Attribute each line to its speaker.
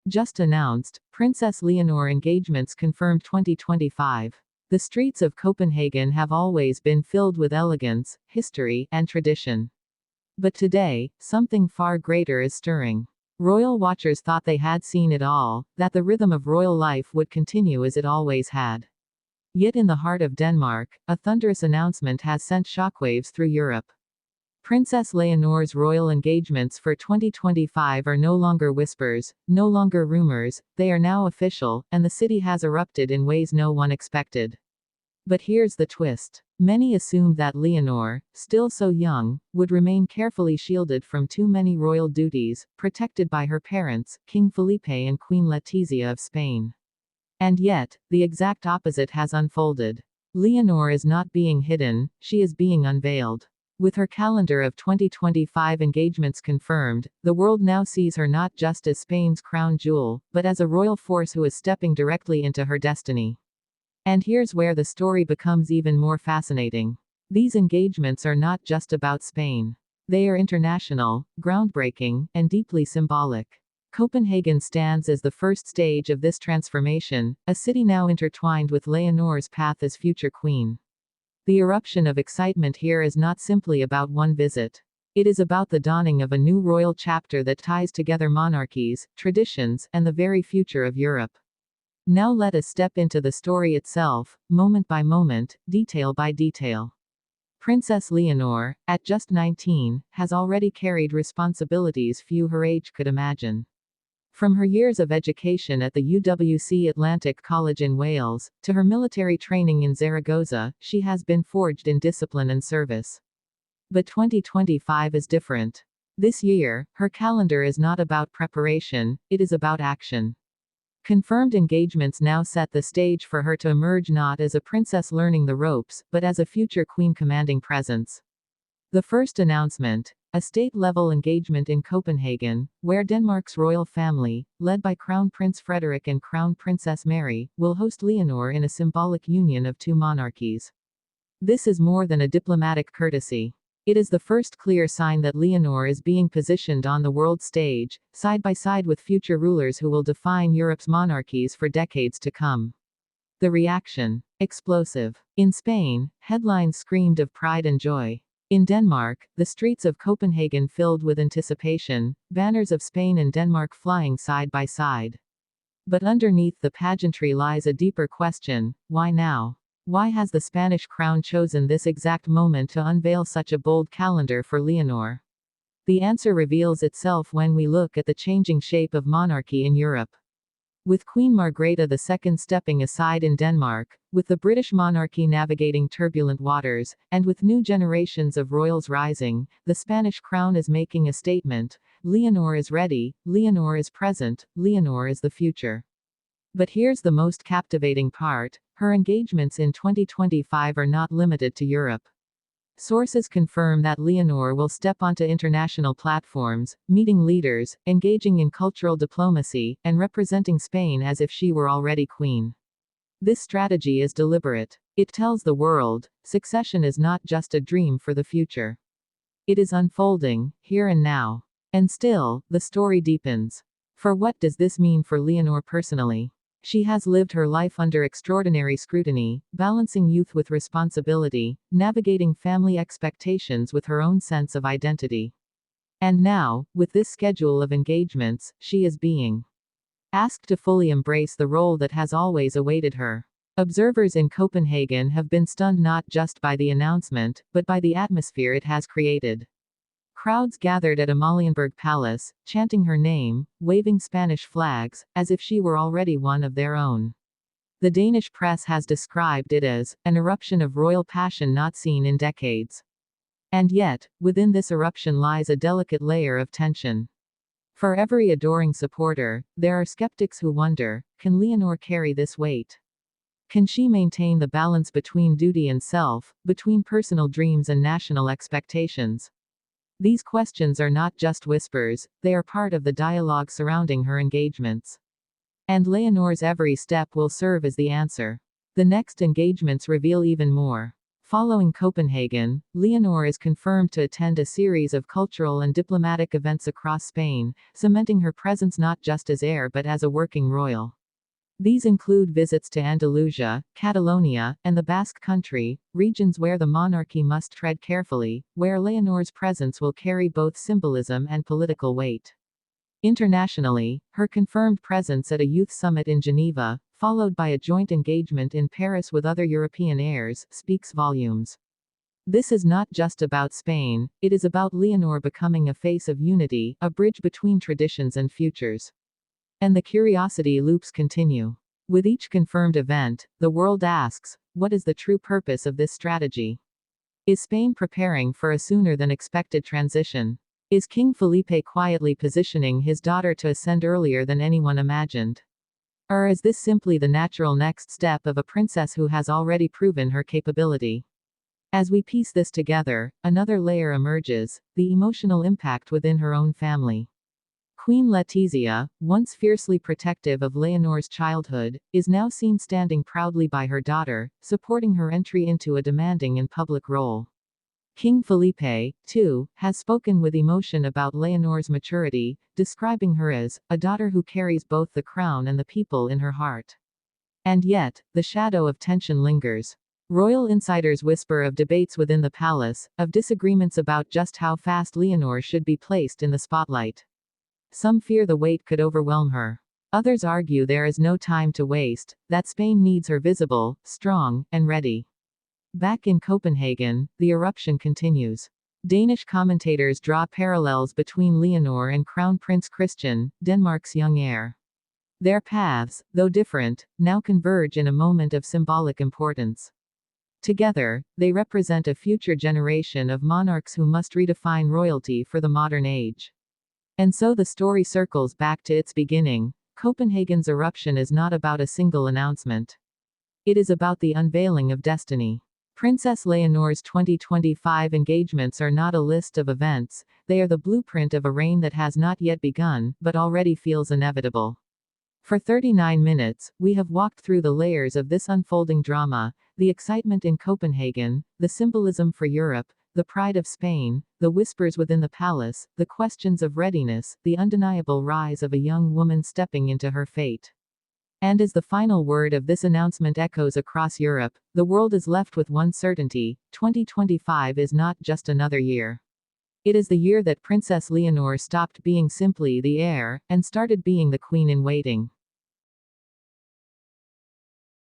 Speaker 1: Just announced, Princess Leonor Engagements confirmed 2025. The streets of Copenhagen have always been filled with elegance, history, and tradition. But today, something far greater is stirring. Royal watchers thought they had seen it all, that the rhythm of royal life would continue as it always had. Yet in the heart of Denmark, a thunderous announcement has sent shockwaves through Europe. Princess Leonor's royal engagements for 2025 are no longer whispers, no longer rumors, they are now official, and the city has erupted in ways no one expected. But here's the twist. Many assumed that Leonor, still so young, would remain carefully shielded from too many royal duties, protected by her parents, King Felipe and Queen Letizia of Spain. And yet, the exact opposite has unfolded. Leonor is not being hidden, she is being unveiled. With her calendar of 2025 engagements confirmed, the world now sees her not just as Spain's crown jewel, but as a royal force who is stepping directly into her destiny. And here's where the story becomes even more fascinating. These engagements are not just about Spain. They are international, groundbreaking, and deeply symbolic. Copenhagen stands as the first stage of this transformation, a city now intertwined with Leonor's path as future queen. The eruption of excitement here is not simply about one visit. It is about the dawning of a new royal chapter that ties together monarchies, traditions, and the very future of Europe. Now let us step into the story itself, moment by moment, detail by detail. Princess Leonor, at just 19, has already carried responsibilities few her age could imagine. From her years of education at the UWC Atlantic College in Wales, to her military training in Zaragoza, she has been forged in discipline and service. But 2025 is different. This year, her calendar is not about preparation, it is about action. Confirmed engagements now set the stage for her to emerge not as a princess learning the ropes, but as a future queen commanding presence. The first announcement, a state-level engagement in Copenhagen, where Denmark's royal family, led by Crown Prince Frederik and Crown Princess Mary, will host Leonor in a symbolic union of two monarchies. This is more than a diplomatic courtesy. It is the first clear sign that Leonor is being positioned on the world stage, side by side with future rulers who will define Europe's monarchies for decades to come. The reaction. Explosive. In Spain, headlines screamed of pride and joy. In Denmark, the streets of Copenhagen filled with anticipation, banners of Spain and Denmark flying side by side. But underneath the pageantry lies a deeper question: why now? Why has the Spanish crown chosen this exact moment to unveil such a bold calendar for Leonor? The answer reveals itself when we look at the changing shape of monarchy in Europe. With Queen Margrethe II stepping aside in Denmark, with the British monarchy navigating turbulent waters, and with new generations of royals rising, the Spanish crown is making a statement: Leonor is ready, Leonor is present, Leonor is the future. But here's the most captivating part: her engagements in 2025 are not limited to Europe. Sources confirm that Leonor will step onto international platforms, meeting leaders, engaging in cultural diplomacy, and representing Spain as if she were already queen. This strategy is deliberate. It tells the world, succession is not just a dream for the future. It is unfolding, here and now. And still, the story deepens. For what does this mean for Leonor personally? She has lived her life under extraordinary scrutiny, balancing youth with responsibility, navigating family expectations with her own sense of identity. And now, with this schedule of engagements, she is being asked to fully embrace the role that has always awaited her. Observers in Copenhagen have been stunned not just by the announcement, but by the atmosphere it has created. Crowds gathered at Amalienborg Palace, chanting her name, waving Spanish flags, as if she were already one of their own. The Danish press has described it as an eruption of royal passion not seen in decades. And yet, within this eruption lies a delicate layer of tension. For every adoring supporter, there are skeptics who wonder, can Leonor carry this weight? Can she maintain the balance between duty and self, between personal dreams and national expectations? These questions are not just whispers, they are part of the dialogue surrounding her engagements. And Leonor's every step will serve as the answer. The next engagements reveal even more. Following Copenhagen, Leonor is confirmed to attend a series of cultural and diplomatic events across Spain, cementing her presence not just as heir but as a working royal. These include visits to Andalusia, Catalonia, and the Basque Country, regions where the monarchy must tread carefully, where Leonor's presence will carry both symbolism and political weight. Internationally, her confirmed presence at a youth summit in Geneva, followed by a joint engagement in Paris with other European heirs, speaks volumes. This is not just about Spain, it is about Leonor becoming a face of unity, a bridge between traditions and futures. And the curiosity loops continue. With each confirmed event, the world asks, what is the true purpose of this strategy? Is Spain preparing for a sooner than expected transition? Is King Felipe quietly positioning his daughter to ascend earlier than anyone imagined? Or is this simply the natural next step of a princess who has already proven her capability? As we piece this together, another layer emerges, the emotional impact within her own family. Queen Letizia, once fiercely protective of Leonor's childhood, is now seen standing proudly by her daughter, supporting her entry into a demanding and public role. King Felipe, too, has spoken with emotion about Leonor's maturity, describing her as a daughter who carries both the crown and the people in her heart. And yet, the shadow of tension lingers. Royal insiders whisper of debates within the palace, of disagreements about just how fast Leonor should be placed in the spotlight. Some fear the weight could overwhelm her. Others argue there is no time to waste, that Spain needs her visible, strong, and ready. Back in Copenhagen, the eruption continues. Danish commentators draw parallels between Leonor and Crown Prince Christian, Denmark's young heir. Their paths, though different, now converge in a moment of symbolic importance. Together, they represent a future generation of monarchs who must redefine royalty for the modern age. And so the story circles back to its beginning. Copenhagen's eruption is not about a single announcement. It is about the unveiling of destiny. Princess Leonor's 2025 engagements are not a list of events, they are the blueprint of a reign that has not yet begun, but already feels inevitable. For 39 minutes, we have walked through the layers of this unfolding drama, the excitement in Copenhagen, the symbolism for Europe, the pride of Spain, the whispers within the palace, the questions of readiness, the undeniable rise of a young woman stepping into her fate. And as the final word of this announcement echoes across Europe, the world is left with one certainty: 2025 is not just another year. It is the year that Princess Leonor stopped being simply the heir, and started being the queen in waiting.